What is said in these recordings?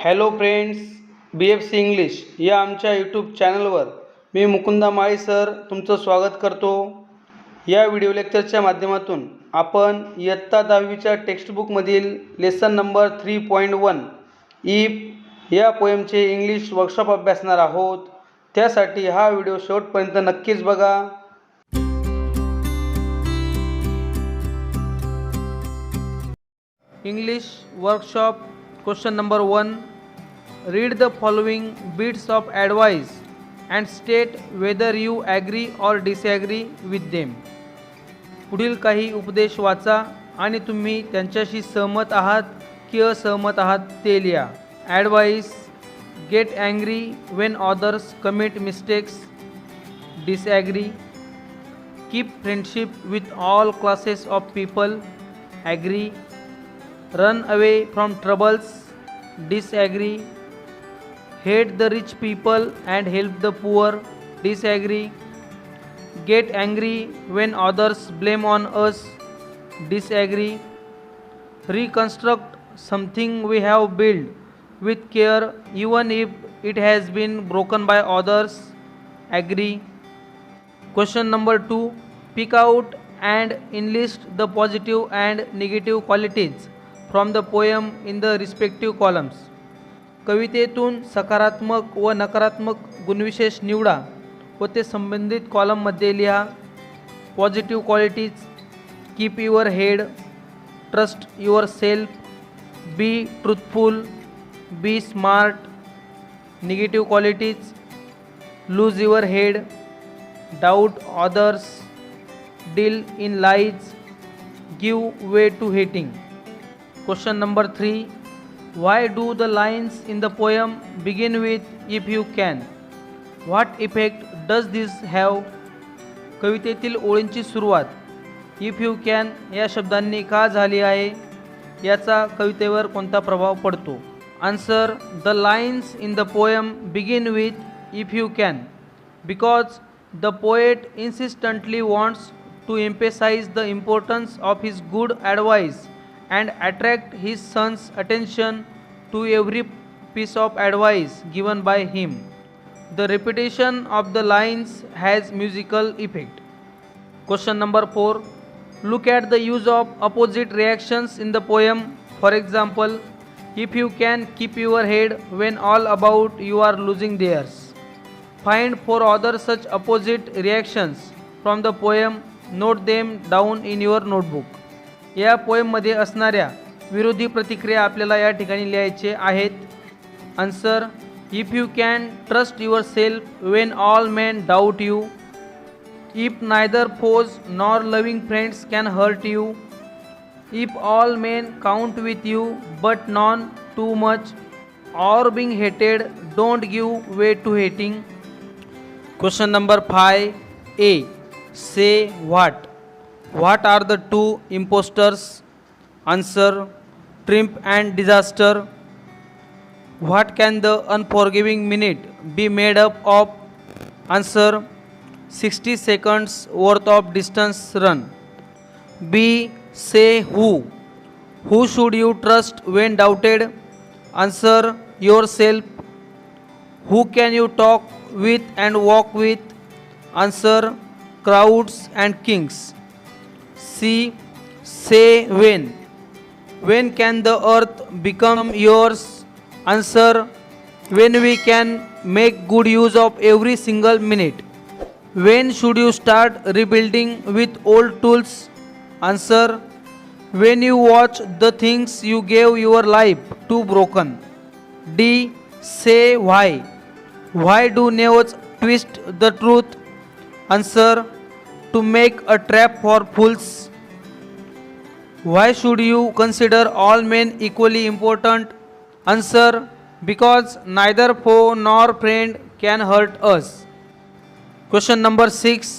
Hello friends, BFC English या आमच्या YouTube चॅनलवर मी मुकुंदा माळी सर तुमचं स्वागत करतो. या व्हिडिओ लेक्चरच्या माध्यमातून आपण इयत्ता 10वीच्या टेक्स्टबुकमधील लेसन नंबर 3.1 इफ या पोएमचे इंग्लिश वर्कशॉप अभ्यासणार आहोत. त्यासाठी हा व्हिडिओ शेवटपर्यंत नक्कीच बघा. English workshop Question number 1. Read the following bits of advice and state whether you agree or disagree with them. पुढील काही उपदेश वाचा आणि तुम्ही त्यांच्याशी सहमत आहात की असहमत आहात ते लिहा. Advice: Get angry when others commit mistakes. Disagree: Keep friendship with all classes of people. Agree: Run away from troubles. Disagree: Hate the rich people and help the poor. Disagree: Get angry when others blame on us. Disagree: Reconstruct something we have built with care even if it has been broken by others. Agree. Question number 2. Pick out and enlist the positive and negative qualities from the poem in the respective columns. कवितेतून सकारात्मक व नकारात्मक गुणविशेष निवडा व ते संबंधित कॉलममध्ये लिहा. Positive qualities: keep your head, trust yourself, be truthful, be smart. Negative qualities: lose your head, doubt others, deal in lies, give way to hating. Question number 3. Why do the lines in the poem begin with if you can? What effect does this have? कवितेतील ओळींची सुरुवात if you can या शब्दांनी का झाली आहे, याचा कवितेवर कोणता प्रभाव पडतो? Answer: The lines in the poem begin with if you can because the poet insistently wants to emphasize the importance of his good advice and attract his son's attention to every piece of advice given by him. The repetition of the lines has musical effect. Question number 4. Look at the use of opposite reactions in the poem. For example, if you can keep your head when all about you are losing theirs. Find 4 other such opposite reactions from the poem. Note them down in your notebook. या पोएममध्ये असणाऱ्या विरोधी प्रतिक्रिया आपल्याला या ठिकाणी लिहायचे आहेत. Answer: if you can trust yourself when all men doubt you. If neither foes nor loving friends can hurt you. If all men count with you but none too much. Or being hated don't give way to hating. Question number 5. A. Say what. What are the 2 impostors? Answer: triumph and disaster. What can the unforgiving minute be made up of? Answer: 60 seconds worth of distance run. B. Say who. Who should you trust when doubted? Answer: yourself. Who can you talk with and walk with? Answer: crowds and kings. C. Say when. When can the earth become yours? Answer: when we can make good use of every single minute. When should you start rebuilding with old tools? Answer: when you watch the things you gave your life to broken. D. Say why. Why do knaves twist the truth? Answer: to make a trap for fools. Why should you consider all men equally important? Answer: because neither foe nor friend can hurt us. Question number 6.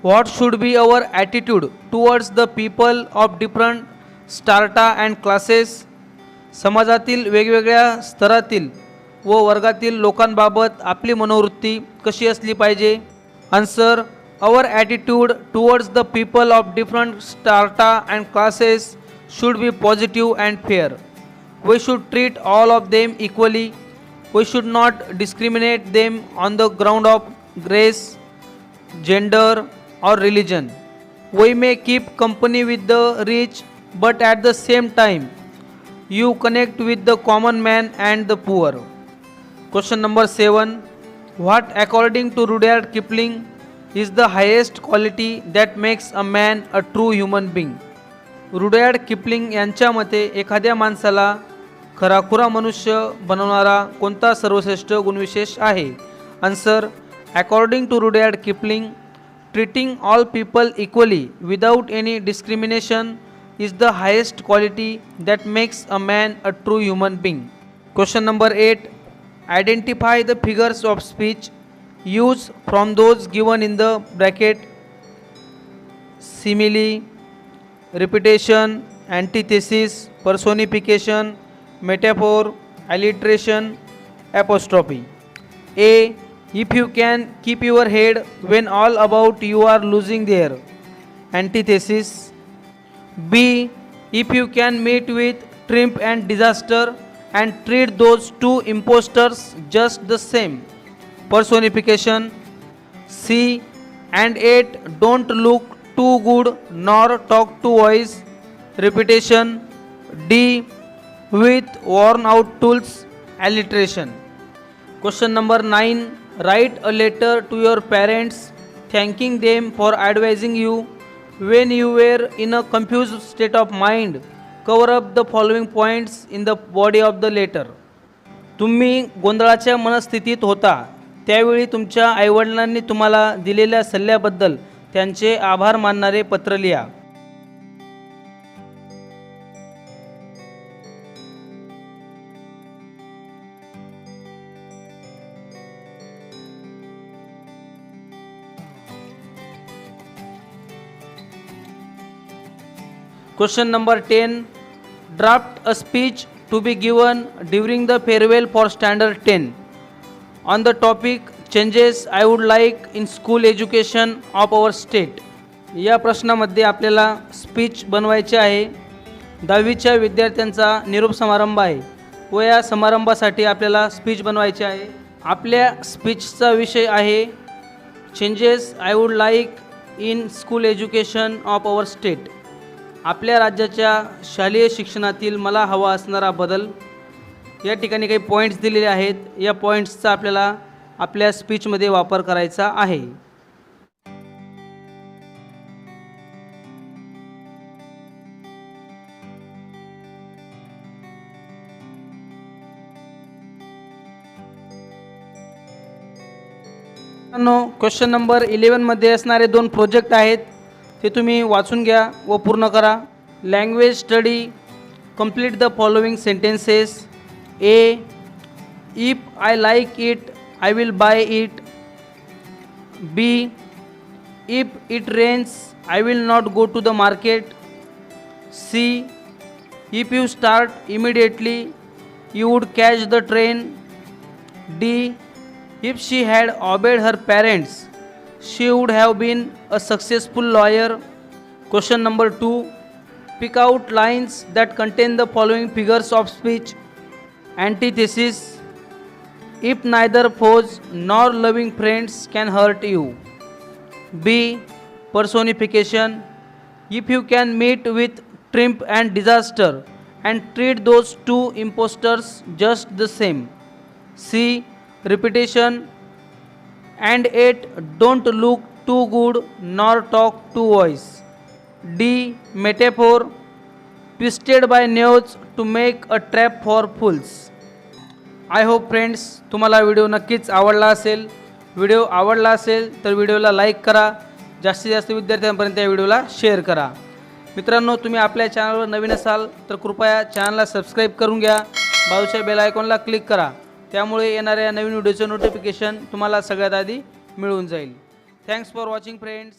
What should be our attitude towards the people of different strata and classes? समाजातील वेगवेगळ्या स्तरातील व वर्गातील लोकांबाबत आपली मनोवृत्ती कशी असली पाहिजे? Answer: our attitude towards the people of different strata and classes should be positive and fair. We should treat all of them equally. We should not discriminate them on the ground of race, gender, or religion. We may keep company with the rich, but at the same time, you connect with the common man and the poor. Question number 7. What, according to Rudyard Kipling, is the highest quality that makes a man a true human being? Rudyard Kipling यांच्या मते एखाद्या माणसाला खराखुरा मनुष्य बनवणारा कोणता सर्वश्रेष्ठ गुणविशेष आहे? Answer, according to Rudyard Kipling, treating all people equally without any discrimination is the highest quality that makes a man a true human being. Question number 8. Identify the figures of speech used from those given in the bracket: simile, repetition, antithesis, personification, metaphor, alliteration, apostrophe. A. If you can keep your head when all about you are losing their. Antithesis. B. If you can meet with triumph and disaster and treat those two impostors just the same. Personification. C. And 8. Don't look too good nor talk too wise. Repetition. D. With worn out tools. Alliteration. Question number 9. Write a letter to your parents thanking them for advising you when you were in a confused state of mind. Cover up the following points in the body of the letter. तुम्ही गोंधळाच्या मनस्थितीत होता त्यावेळी तुमच्या आईवडिलांनी तुम्हाला दिलेल्या सल्ल्याबद्दल त्यांचे आभार मानणारे पत्र लिहा. Question number 10. Draft a speech to be given during the farewell for standard 10 on the topic changes I would like in school education of our state. या प्रश्नामध्ये आपल्याला स्पीच बनवायचे आहे. 10वीच्या विद्यार्थ्यांचा निरोप समारंभ आहे व या समारंभासाठी आपल्याला स्पीच बनवायचे आहे. आपल्या स्पीचचा विषय आहे changes I would like in school education of our state. आपल्या राज्याच्या शालेय शिक्षणातील मला हवा असणारा बदल. या ठिकाणी काही पॉईंट्स दिलेले आहेत. या पॉईंट्सचा आपल्याला आपल्या स्पीचमध्ये वापर करायचा आहे. क्वेश्चन नंबर 11 मध्ये असणारे 2 प्रोजेक्ट आहेत ते तुम्ही वाचून घ्या व पूर्ण करा. Language study. Complete the following sentences. A. If I like it I will buy it. B. If it rains I will not go to the market. C. If you start immediately you would catch the train. D. If she had obeyed her parents, she would have been a successful lawyer. Question number 2. Pick out lines that contain the following figures of speech. Antithesis. If neither foes nor loving friends can hurt you. B. Personification. If you can meet with triumph and disaster and treat those two impostors just the same. C. Repetition. And 8. Don't look too good nor talk too wise. D. Metaphor. Twisted by nails to make a trap for fools. I hope friends तुम्हाला video नक्कीच आवडला असेल. Video आवडला असेल तर व्हिडिओला like करा. जास्तीत जास्त विद्यार्थ्यांपर्यंत या व्हिडिओला शेअर करा. मित्रांनो, तुम्ही आपल्या चॅनलवर नवीन असाल तर कृपया चॅनलला सबस्क्राईब करून घ्या. बाजूच्या बेल आयकॉनला क्लिक करा. त्यामुळे येणाऱ्या नवीन व्हिडिओचं नोटिफिकेशन तुम्हाला सगळ्यात आधी मिळून जाईल. Thanks for watching friends.